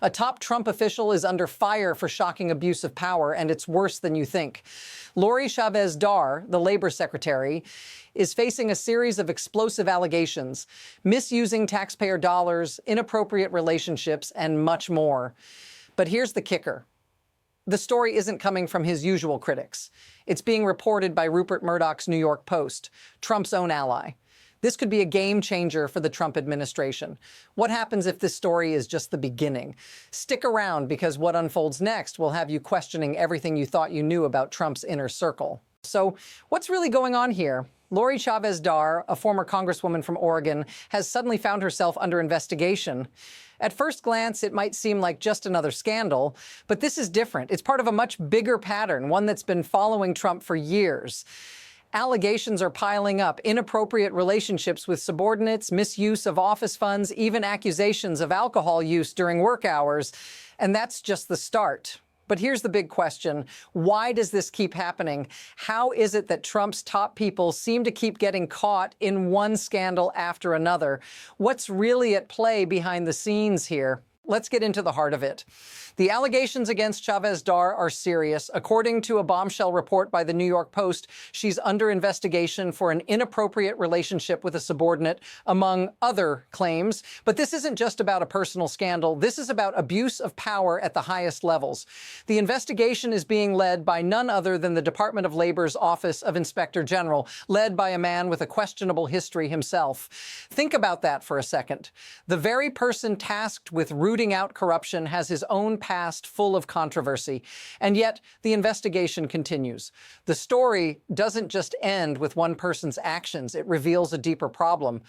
A top Trump official is under fire for shocking abuse of power, and it's worse than you think. Lorie Chavez-DeRemer, the labor secretary, is facing a series of explosive allegations, misusing taxpayer dollars, inappropriate relationships, and much more. But here's the kicker. The story isn't coming from his usual critics. It's being reported by Rupert Murdoch's New York Post, Trump's own ally. This could be a game changer for the Trump administration. What happens if this story is just the beginning? Stick around, because what unfolds next will have you questioning everything you thought you knew about Trump's inner circle. So what's really going on here? Lorie Chavez-DeRemer, a former congresswoman from Oregon, has suddenly found herself under investigation. At first glance, it might seem like just another scandal, but this is different. It's part of a much bigger pattern, one that's been following Trump for years. Allegations are piling up: inappropriate relationships with subordinates, misuse of office funds, even accusations of alcohol use during work hours. And that's just the start. But here's the big question. Why does this keep happening? How is it that Trump's top people seem to keep getting caught in one scandal after another? What's really at play behind the scenes here? Let's get into the heart of it. The allegations against Chavez-DeRemer are serious. According to a bombshell report by the New York Post, she's under investigation for an inappropriate relationship with a subordinate, among other claims. But this isn't just about a personal scandal. This is about abuse of power at the highest levels. The investigation is being led by none other than the Department of Labor's Office of Inspector General, led by a man with a questionable history himself. Think about that for a second. The very person tasked with rooting out corruption has his own past full of controversy, and yet the investigation continues. The story doesn't just end with one person's actions. It reveals a deeper problem.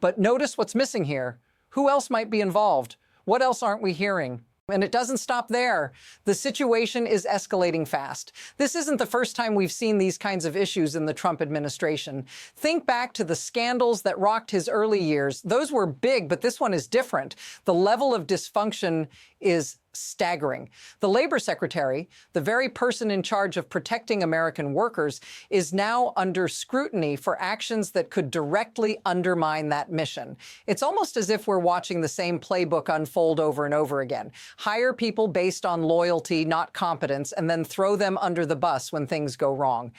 But notice what's missing here. Who else might be involved? What else aren't we hearing? And it doesn't stop there. The situation is escalating fast. This isn't the first time we've seen these kinds of issues in the Trump administration. Think back to the scandals that rocked his early years. Those were big, but this one is different. The level of dysfunction is staggering. The labor secretary, the very person in charge of protecting American workers, is now under scrutiny for actions that could directly undermine that mission. It's almost as if we're watching the same playbook unfold over and over again. Hire people based on loyalty, not competence, and then throw them under the bus when things go wrong.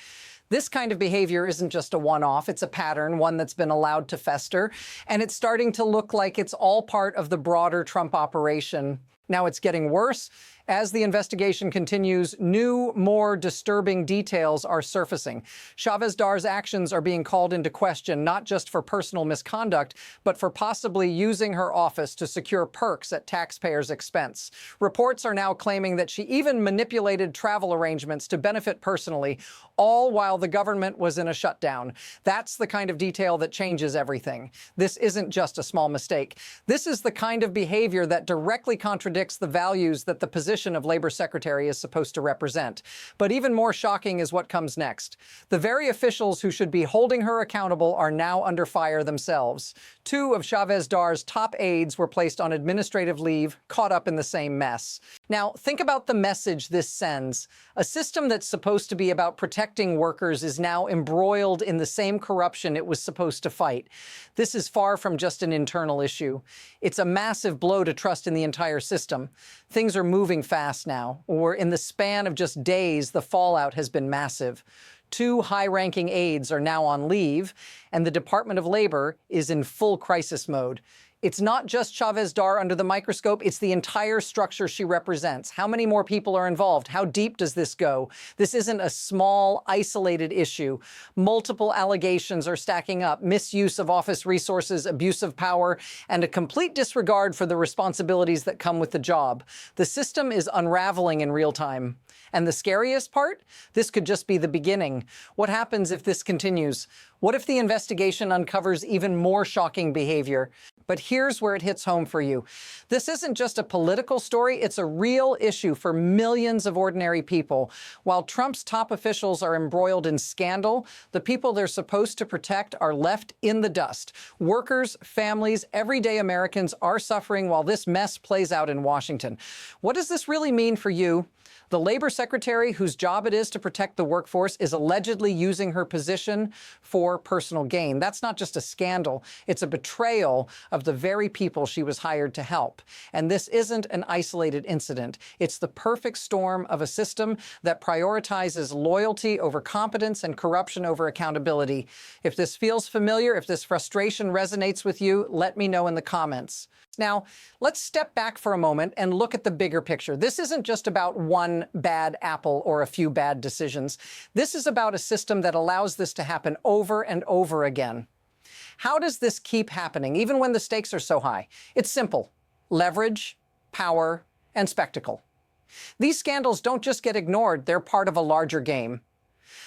This kind of behavior isn't just a one-off, it's a pattern, one that's been allowed to fester, and it's starting to look like it's all part of the broader Trump operation. Now it's getting worse. As the investigation continues, new, more disturbing details are surfacing. Chavez-DeRemer's actions are being called into question, not just for personal misconduct, but for possibly using her office to secure perks at taxpayers' expense. Reports are now claiming that she even manipulated travel arrangements to benefit personally, all while the government was in a shutdown. That's the kind of detail that changes everything. This isn't just a small mistake. This is the kind of behavior that directly contradicts the values that the position of labor secretary is supposed to represent. But even more shocking is what comes next. The very officials who should be holding her accountable are now under fire themselves. Two of Chavez-DeRemer's top aides were placed on administrative leave, caught up in the same mess. Now, think about the message this sends. A system that's supposed to be about protecting workers is now embroiled in the same corruption it was supposed to fight. This is far from just an internal issue. It's a massive blow to trust in the entire system. Things are moving fast now, or in the span of just days, the fallout has been massive. Two high-ranking aides are now on leave, and the Department of Labor is in full crisis mode. It's not just Chavez-DeRemer under the microscope, it's the entire structure she represents. How many more people are involved? How deep does this go? This isn't a small, isolated issue. Multiple allegations are stacking up: misuse of office resources, abuse of power, and a complete disregard for the responsibilities that come with the job. The system is unraveling in real time. And the scariest part? This could just be the beginning. What happens if this continues? What if the investigation uncovers even more shocking behavior? But here's where it hits home for you. This isn't just a political story, it's a real issue for millions of ordinary people. While Trump's top officials are embroiled in scandal, the people they're supposed to protect are left in the dust. Workers, families, everyday Americans are suffering while this mess plays out in Washington. What does this really mean for you? The labor secretary, whose job it is to protect the workforce, is allegedly using her position for personal gain. That's not just a scandal, it's a betrayal of the very people she was hired to help. And this isn't an isolated incident. It's the perfect storm of a system that prioritizes loyalty over competence and corruption over accountability. If this feels familiar, if this frustration resonates with you, let me know in the comments. Now, let's step back for a moment and look at the bigger picture. This isn't just about one bad apple or a few bad decisions. This is about a system that allows this to happen over and over again. How does this keep happening, even when the stakes are so high? It's simple: leverage, power, and spectacle. These scandals don't just get ignored, they're part of a larger game.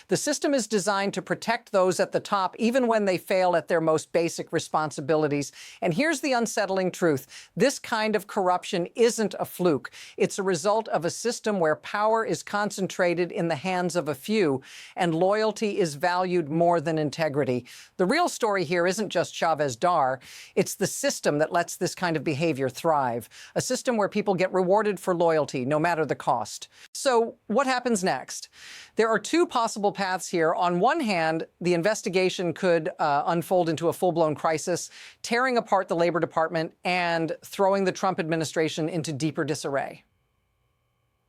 The system is designed to protect those at the top, even when they fail at their most basic responsibilities. And here's the unsettling truth: this kind of corruption isn't a fluke. It's a result of a system where power is concentrated in the hands of a few, and loyalty is valued more than integrity. The real story here isn't just Chavez-DeRemer. It's the system that lets this kind of behavior thrive. A system where people get rewarded for loyalty, no matter the cost. So what happens next? There are two possible paths here. On one hand, the investigation could unfold into a full-blown crisis, tearing apart the Labor Department and throwing the Trump administration into deeper disarray.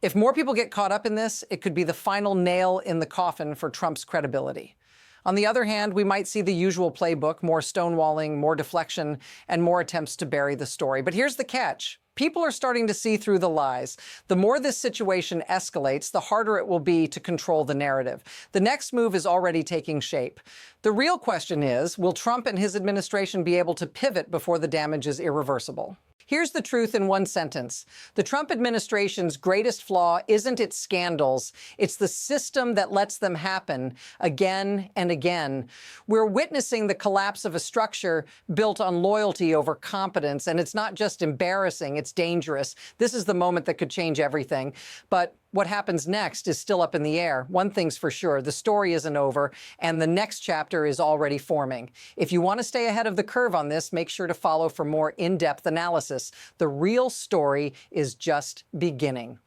If more people get caught up in this, it could be the final nail in the coffin for Trump's credibility. On the other hand, we might see the usual playbook: more stonewalling, more deflection, and more attempts to bury the story. But here's the catch: people are starting to see through the lies. The more this situation escalates, the harder it will be to control the narrative. The next move is already taking shape. The real question is, will Trump and his administration be able to pivot before the damage is irreversible? Here's the truth in one sentence: the Trump administration's greatest flaw isn't its scandals, it's the system that lets them happen again and again. We're witnessing the collapse of a structure built on loyalty over competence, and it's not just embarrassing, it's dangerous. This is the moment that could change everything. But what happens next is still up in the air. One thing's for sure: the story isn't over, and the next chapter is already forming. If you want to stay ahead of the curve on this, make sure to follow for more in-depth analysis. The real story is just beginning.